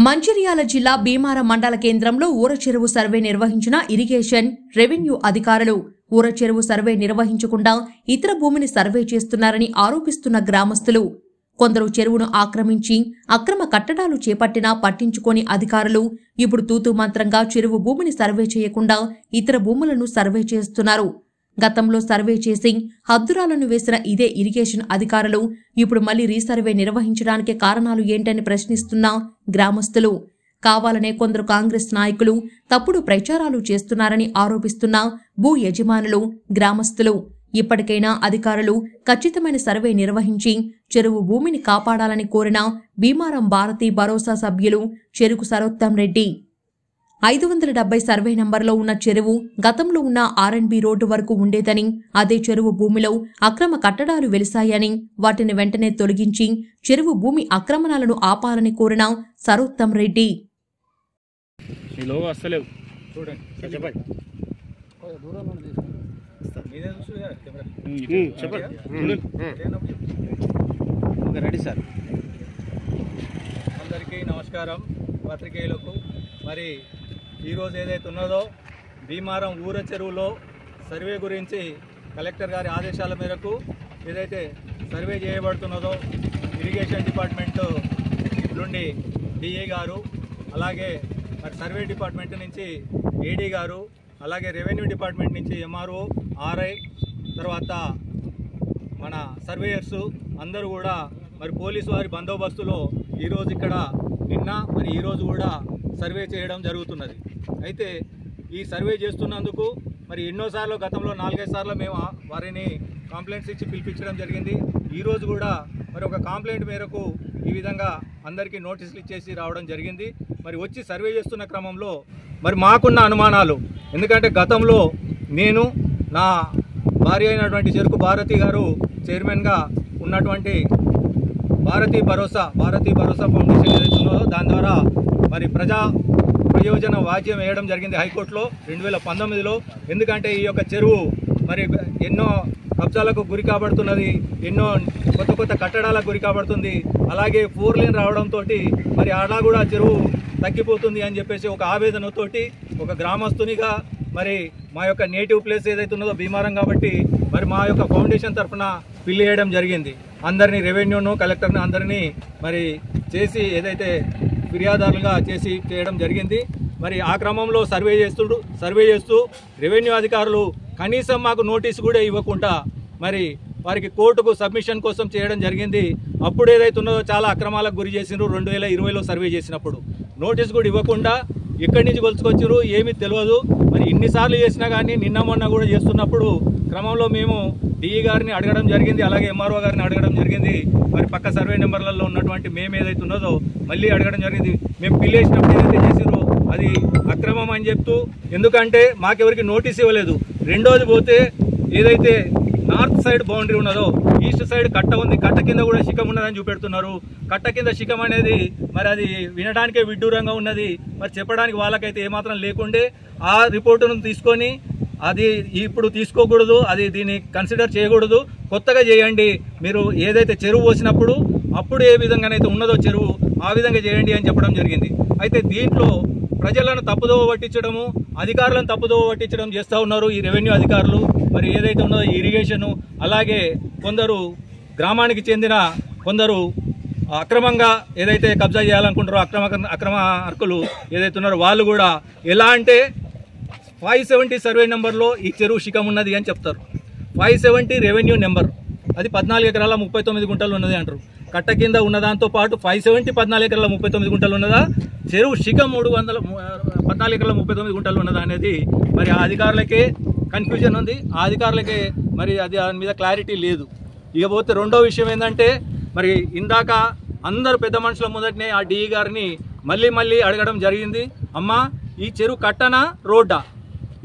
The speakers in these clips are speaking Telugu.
మంచిర్యాల జిల్లా భీమారం మండల కేంద్రంలో ఊరచెరువు సర్వే నిర్వహించిన ఇరిగేషన్, రెవెన్యూ అధికారులు ఊరచెరువు సర్వే నిర్వహించకుండా ఇతర భూమిని సర్వే చేస్తున్నారని ఆరోపిస్తున్న గ్రామస్తులు, కొందరు చెరువును ఆక్రమించి అక్రమ కట్టడాలు చేపట్టినా పట్టించుకోని అధికారులు ఇప్పుడు తూతూ మంత్రంగా చెరువు భూమిని సర్వే చేయకుండా ఇతర భూములను సర్వే చేస్తున్నారు. గతంలో సర్వే చేసి హద్దురాలను వేసిన ఇదే ఇరిగేషన్ అధికారులు ఇప్పుడు మళ్లీ రీసర్వే నిర్వహించడానికి కారణాలు ఏంటని ప్రశ్నిస్తున్న గ్రామస్తులు, కావాలనే కొందరు కాంగ్రెస్ నాయకులు తప్పుడు ప్రచారాలు చేస్తున్నారని ఆరోపిస్తున్న భూ యజమానులు, గ్రామస్తులు ఇప్పటికైనా అధికారులు ఖచ్చితమైన సర్వే నిర్వహించి చెరువు భూమిని కాపాడాలని కోరిన భీమారం భారతీ భరోసా సభ్యులు చెరుకు సరోత్తం రెడ్డి. 570 సర్వే నంబర్లో ఉన్న చెరువు గతంలో ఉన్న R&B రోడ్డు వరకు ఉండేదని, అదే చెరువు భూమిలో అక్రమ కట్టడాలు వెలిశాయని వాటిని వెంటనే తొలగించి చెరువు భూమి ఆక్రమణలను ఆపాలని కోరిన సరోత్తం రెడ్డి. అందరికీ నమస్కారం. పత్రికేయులకు మరి ఈరోజు ఏదైతే ఉన్నదో భీమారం ఊర చెరువులో సర్వే గురించి కలెక్టర్ గారి ఆదేశాల మేరకు ఏదైతే సర్వే చేయబడుతున్నదో ఇరిగేషన్ డిపార్ట్మెంట్ నుండి డిఏ గారు, అలాగే మరి సర్వే డిపార్ట్మెంట్ నుంచి ఏడీ గారు, అలాగే రెవెన్యూ డిపార్ట్మెంట్ నుంచి ఎంఆర్ఓ, ఆర్ఐ, తర్వాత మన సర్వేయర్సు అందరూ కూడా మరి పోలీసు వారి బందోబస్తులో ఈరోజు ఇక్కడ నిన్న మరి ఈరోజు కూడా సర్వే చేయడం జరుగుతున్నది. అయితే ఈ సర్వే చేస్తున్నందుకు మరి ఎన్నోసార్లు గతంలో 4-5 సార్లు మేము వారిని కంప్లైంట్స్ ఇచ్చి పిలిపించడం జరిగింది. ఈరోజు కూడా మరి ఒక కంప్లైంట్ మేరకు ఈ విధంగా అందరికీ నోటీసులు ఇచ్చేసి రావడం జరిగింది. మరి వచ్చి సర్వే చేస్తున్న క్రమంలో మరి మాకున్న అనుమానాలు, ఎందుకంటే గతంలో నేను నా భార్య అయినటువంటి చెరుకు భారతి గారు చైర్మన్గా ఉన్నటువంటి భారతీ భరోసా ఫౌండేషన్ ఏదైతే ఉన్నదో దాని ద్వారా మరి ప్రజా ప్రయోజన వాద్యం వేయడం జరిగింది హైకోర్టులో 2019లో. ఎందుకంటే ఈ యొక్క చెరువు మరి ఎన్నో కబ్జాలకు గురి కాబడుతున్నది, ఎన్నో కొత్త కట్టడాలకు గురి కాబడుతుంది. అలాగే 4 లేన్ రావడంతో మరి అలా కూడా చెరువు తగ్గిపోతుంది అని చెప్పేసి ఒక ఆవేదనతోటి ఒక గ్రామస్తునిగా మరి మా యొక్క నేటివ్ ప్లేస్ ఏదైతే ఉన్నదో భీమారం కాబట్టి మరి మా యొక్క ఫౌండేషన్ తరఫున పిల్లి వేయడం జరిగింది. అందరినీ రెవెన్యూను, కలెక్టర్ను అందరినీ మరి చేసి ఏదైతే ఫిర్యాదులుగా చేయడం జరిగింది. మరి ఆ క్రమంలో సర్వే చేస్తూ రెవెన్యూ అధికారులు కనీసం మాకు నోటీసు కూడా ఇవ్వకుండా మరి వారికి కోర్టుకు సబ్మిషన్ కోసం చేయడం జరిగింది. అప్పుడు ఏదైతే ఉన్నదో చాలా అక్రమాలకు గురి చేసినారు. 2020లో సర్వే చేసినప్పుడు నోటీసు కూడా ఇవ్వకుండా ఎక్కడి నుంచి కొలుచుకొచ్చారు ఏమీ తెలియదు. మరి ఇన్నిసార్లు చేసినా కానీ నిన్న మొన్న కూడా చేస్తున్నప్పుడు క్రమంలో మేము డిఈ గారిని అడగడం జరిగింది, అలాగే ఎంఆర్ఓ గారిని అడగడం జరిగింది. మరి పక్క సర్వే నెంబర్లలో ఉన్నటువంటి మేము ఏదైతే ఉన్నదో మళ్ళీ అడగడం జరిగింది. మేము పిల్లేసినప్పుడు ఏదైతే చేసిరో అది అక్రమం అని చెప్తూ, ఎందుకంటే మాకెవరికి నోటీస్ ఇవ్వలేదు. రెండోది పోతే ఏదైతే నార్త్ సైడ్ బౌండరీ ఉన్నదో ఈస్ట్ సైడ్ కట్ట ఉంది, కట్ట కింద కూడా శిఖం ఉన్నదని చూపెడుతున్నారు. కట్ట కింద శిఖం అనేది మరి అది వినడానికే విడ్డూరంగా ఉన్నది. మరి చెప్పడానికి వాళ్ళకైతే ఏమాత్రం లేకుండే ఆ రిపోర్టును తీసుకొని అది ఇప్పుడు తీసుకోకూడదు, అది దీన్ని కన్సిడర్ చేయకూడదు, కొత్తగా చేయండి. మీరు ఏదైతే చెరువు పోసినప్పుడు అప్పుడు ఏ విధంగానైతే ఉన్నదో చెరువు ఆ విధంగా చేయండి అని చెప్పడం జరిగింది. అయితే దీంట్లో ప్రజలను తప్పుదోవ పట్టించడము, అధికారులను తప్పుదోవ పట్టించడం చేస్తూ ఉన్నారు ఈ రెవెన్యూ అధికారులు. మరి ఏదైతే ఉన్నదో ఇరిగేషను, అలాగే కొందరు గ్రామానికి చెందిన కొందరు అక్రమంగా ఏదైతే కబ్జా చేయాలనుకుంటారో అక్రమ హక్కులు ఏదైతే ఉన్నారో వాళ్ళు కూడా ఎలా అంటే 570 సర్వే నెంబర్లో ఈ చెరువు శిఖం ఉన్నది అని చెప్తారు. 570 రెవెన్యూ నెంబర్, అది 14 ఎకరాల 39 గుంటలు ఉన్నది అంటారు. కట్ట కింద ఉన్నదాంతో పాటు 570 14 ఎకరాల 39 గుంటలు ఉన్నదా, చెరువు శిఖం 14 ఎకరాల 39 గుంటలు ఉన్నదా అనేది మరి ఆ అధికారులకే కన్ఫ్యూజన్ ఉంది. ఆ అధికారులకే మరి అది దాని మీద క్లారిటీ లేదు. ఇకపోతే రెండో విషయం ఏంటంటే మరి ఇందాక అందరూ పెద్ద మనుషుల మొదటినే ఆ డిఈ గారిని మళ్ళీ అడగడం జరిగింది. అమ్మా ఈ చెరువు కట్టనా రోడ్డా?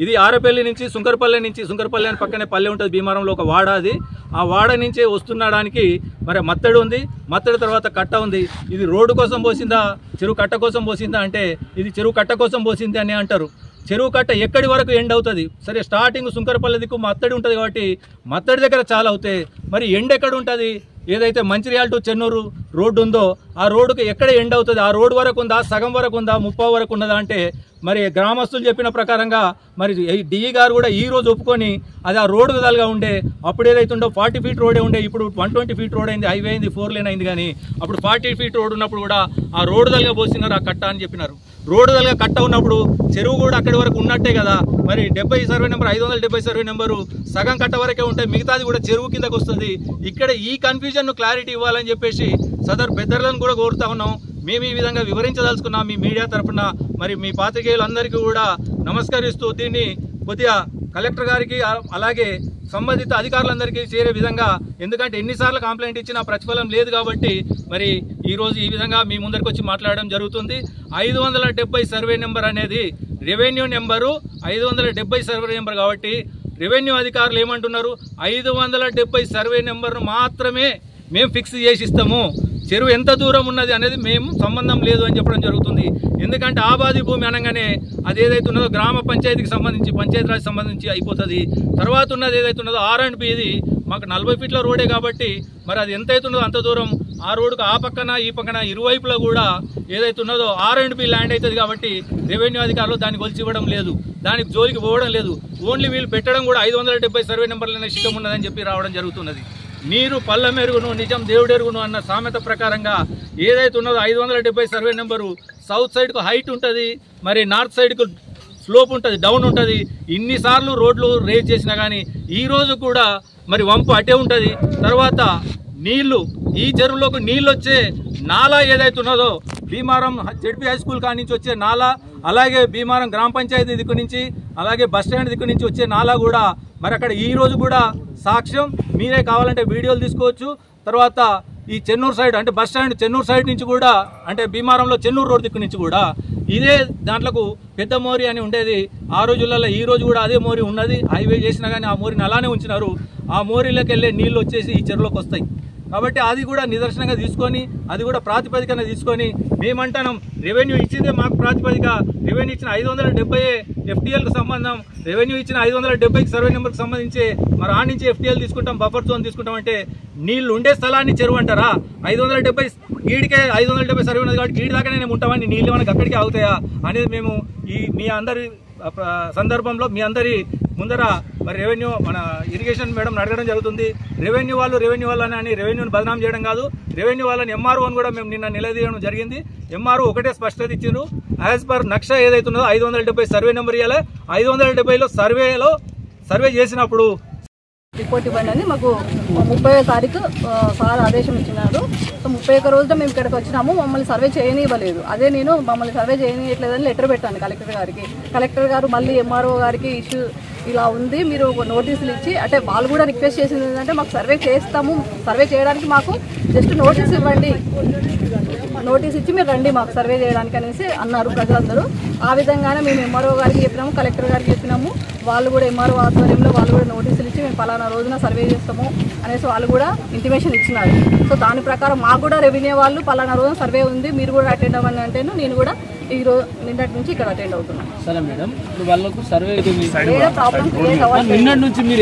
ఇది ఆరపల్లి నుంచి సుంకరపల్లి అని పక్కనే పల్లె ఉంటుంది భీమారంలో, ఒక వాడ. అది ఆ వాడ నుంచే వస్తున్నాడానికి మరి మత్తడి ఉంది, మత్తడి తర్వాత కట్ట ఉంది. ఇది రోడ్డు కోసం పోసిందా, చెరువు కట్ట కోసం పోసిందా అంటే ఇది చెరువు కట్ట కోసం పోసింది అని అంటారు. చెరువు కట్ట ఎక్కడి వరకు ఎండ్ అవుతుంది? సరే స్టార్టింగ్ సుంకరపల్లి దిక్కు మత్తడి ఉంటుంది కాబట్టి మత్తడి దగ్గర చాలా అవుతాయి. మరి ఎండ్ ఎక్కడ ఉంటుంది? ఏదైతే మంచిర్యాల టు చెన్నూరు రోడ్డు ఉందో ఆ రోడ్డుకు ఎక్కడ ఎండ్ అవుతుంది, ఆ రోడ్డు వరకు ఉందా, సగం వరకు ఉందా, 30 వరకు ఉన్నదా అంటే మరి గ్రామస్తులు చెప్పిన ప్రకారంగా మరి డిఈ గారు కూడా ఈ రోజు ఒప్పుకొని అది ఆ రోడ్డు విధాలుగా ఉండే, అప్పుడు ఏదైతే ఉందో 40 ఫీట్ రోడే ఉండే, ఇప్పుడు 120 ఫీట్ రోడ్ అయింది, హైవే అయింది, 4 లేన్ అయింది. కానీ అప్పుడు 40 ఫీట్ రోడ్ ఉన్నప్పుడు కూడా ఆ రోడ్డు దలుగా పోసినారు ఆ కట్ట అని చెప్పినారు. రోడ్డు దలుగా కట్ట ఉన్నప్పుడు చెరువు కూడా అక్కడి వరకు ఉన్నట్టే కదా. మరి 70 సర్వే నెంబర్ 570 సర్వే నెంబరు సగం కట్ట వరకే ఉంటాయి, మిగతాది కూడా చెరువు కిందకు వస్తుంది. ఇక్కడ ఈ కన్ఫ్యూజన్ను క్లారిటీ ఇవ్వాలని చెప్పేసి సదరు పెద్దలను కూడా కోరుతా ఉన్నాం. మేము ఈ విధంగా వివరించదలుచుకున్నాం మీ మీడియా తరఫున. మరి మీ పాత్రికేయులందరికీ కూడా నమస్కరిస్తూ దీన్ని కొద్దిగా కలెక్టర్ గారికి అలాగే సంబంధిత అధికారులందరికీ చేరే విధంగా, ఎందుకంటే ఎన్నిసార్లు కంప్లైంట్ ఇచ్చినా ప్రతిఫలం లేదు కాబట్టి మరి ఈరోజు ఈ విధంగా మీ ముందరికి వచ్చి మాట్లాడడం జరుగుతుంది. 570 సర్వే నెంబర్ అనేది రెవెన్యూ నెంబరు, 570 సర్వే నెంబర్ కాబట్టి రెవెన్యూ అధికారులు ఏమంటున్నారు, 570 సర్వే నెంబర్ను మాత్రమే మేము ఫిక్స్ చేసి ఇస్తాము, చెరువు ఎంత దూరం ఉన్నది అనేది మేము సంబంధం లేదు అని చెప్పడం జరుగుతుంది. ఎందుకంటే ఆబాది భూమి అనగానే అది ఏదైతే ఉన్నదో గ్రామ పంచాయతీకి సంబంధించి, పంచాయతీరాజ్ సంబంధించి అయిపోతుంది. తర్వాత ఉన్నది ఏదైతే ఉన్నదో R&B, ఇది మాకు 40 ఫీట్ల రోడే కాబట్టి మరి అది ఎంత అవుతున్నదో అంత దూరం ఆ రోడ్డుకు ఆ పక్కన ఈ పక్కన ఇరువైపులా కూడా ఏదైతే ఉన్నదో R&B ల్యాండ్ అవుతుంది కాబట్టి రెవెన్యూ అధికారులు దాన్ని కొలిచి ఇవ్వడం లేదు, దానికి జోలికి పోవడం లేదు. ఓన్లీ వీళ్ళు పెట్టడం కూడా 570 సర్వే నెంబర్లనే శిఖం ఉన్నదని చెప్పి రావడం జరుగుతున్నది. నీరు పళ్ళ మెరుగును నిజం దేవుడెరుగును అన్న సామెత ప్రకారంగా ఏదైతే ఉన్నదో 570 సర్వే నెంబరు సౌత్ సైడ్కు హైట్ ఉంటుంది, మరి నార్త్ సైడ్కు స్లోప్ ఉంటుంది, డౌన్ ఉంటుంది. ఇన్నిసార్లు రోడ్లు రేజ్ చేసినా కానీ ఈ రోజు కూడా మరి వంపు అటే ఉంటుంది. తర్వాత నీళ్లు, ఈ చెరువులోకి నీళ్ళు వచ్చే నాలా ఏదైతే ఉన్నదో భీమారం జెడ్పీ హై స్కూల్ కాడి నుంచి వచ్చే నాలా, అలాగే భీమారం గ్రామ పంచాయతీ దిక్కు నుంచి, అలాగే బస్ స్టాండ్ దిక్కు నుంచి వచ్చే నాలా కూడా మరి అక్కడ ఈ రోజు కూడా సాక్ష్యం, మీరే కావాలంటే వీడియోలు తీసుకోవచ్చు. తర్వాత ఈ చెన్నూరు సైడ్ అంటే బస్ స్టాండ్ చెన్నూరు సైడ్ నుంచి కూడా, అంటే భీమారంలో చెన్నూరు రోడ్ దిక్కు నుంచి కూడా ఇదే దాంట్లకు పెద్ద మోరి అని ఉండేది ఆ రోజులలో. ఈ రోజు కూడా అదే మోరి ఉన్నది, హైవే చేసినా కానీ ఆ మోరిని అలానే ఉంచినారు. ఆ మోరీలోకి వెళ్ళే నీళ్ళు వచ్చేసి ఈ చెరువులోకి వస్తాయి. కాబట్టి అది కూడా నిదర్శనంగా తీసుకొని, అది కూడా ప్రాతిపదికన తీసుకొని మేమంటాం రెవెన్యూ ఇచ్చిందే మాకు ప్రాతిపదిక. రెవెన్యూ ఇచ్చిన 570 FTLకు సంబంధం, రెవెన్యూ ఇచ్చిన 570 సర్వే నెంబర్కి సంబంధించి మరి ఆ నుంచి FTL తీసుకుంటాం, బఫర్ జోన్ తీసుకుంటాం అంటే నీళ్లు ఉండే స్థలాన్ని చెరువు అంటారా? 570 గీడికే 570 సర్వే ఉన్నది కాబట్టి గీడి దాకానే మేము ఉంటామని నీళ్ళు మనకి అక్కడికే అవుతాయా అనేది మేము మీ అందరి సందర్భంలో మీ అందరి ముందర మరి రెవెన్యూ మన ఇరిగేషన్ మేడం అడగడం జరుగుతుంది. రెవెన్యూ వాళ్ళని అని రెవెన్యూని బదనాం చేయడం కాదు, రెవెన్యూ వాళ్ళని MRO అని కూడా మేము నిన్న నిలదీయడం జరిగింది. MRO ఒకటే స్పష్టత ఇచ్చిండ్రు, యాజ్ పర్ నక్ష ఏదైతే ఉన్నదో 570 సర్వే నెంబర్ ఇవ్వాలి. 570లో సర్వే చేసినప్పుడు రిపోర్ట్ ఇవ్వండి అని మాకు 30వ తారీఖు సార్ ఆదేశం ఇచ్చినారు. సో 31 రోజున మేము ఇక్కడికి వచ్చినాము, మమ్మల్ని సర్వే చేయనివ్వలేదు. అదే నేను మమ్మల్ని సర్వే చేయనియట్లేదని లెటర్ పెట్టాను కలెక్టర్ గారికి. కలెక్టర్ గారు మళ్ళీ MRO గారికి ఇష్యూ ఇలా ఉంది, మీరు నోటీసులు ఇచ్చి, అంటే వాళ్ళు కూడా రిక్వెస్ట్ చేసింది ఏంటంటే మాకు సర్వే చేస్తాము, సర్వే చేయడానికి మాకు జస్ట్ నోటీస్ ఇవ్వండి, నోటీస్ ఇచ్చి మీరు రండి మాకు సర్వే చేయడానికి అనేసి అన్నారు ప్రజలందరూ. ఆ విధంగానే మేము MRO గారికి చెప్పినాము, కలెక్టర్ గారికి చెప్పినాము. వాళ్ళు కూడా MRO ఆధ్వర్యంలో వాళ్ళు కూడా నోటీసులు ఇచ్చి మేము పలానా రోజున సర్వే చేస్తాము అనేసి వాళ్ళు కూడా ఇంటిమేషన్ ఇచ్చినారు. సో దాని ప్రకారం మాకు కూడా రెవెన్యూ వాళ్ళు పలానా రోజున సర్వే ఉంది, మీరు కూడా అటెండ్ అవ్వండి అంటేను నేను కూడా ఈ రోజు నిన్నటి నుంచి ఇక్కడ అటెండ్ అవుతున్నాను. సరే మేడం, ఇప్పుడు వాళ్ళకు సర్వే ప్రాబ్లం క్రియేట్ అవ్వాలి. నిన్నటి నుంచి మీరు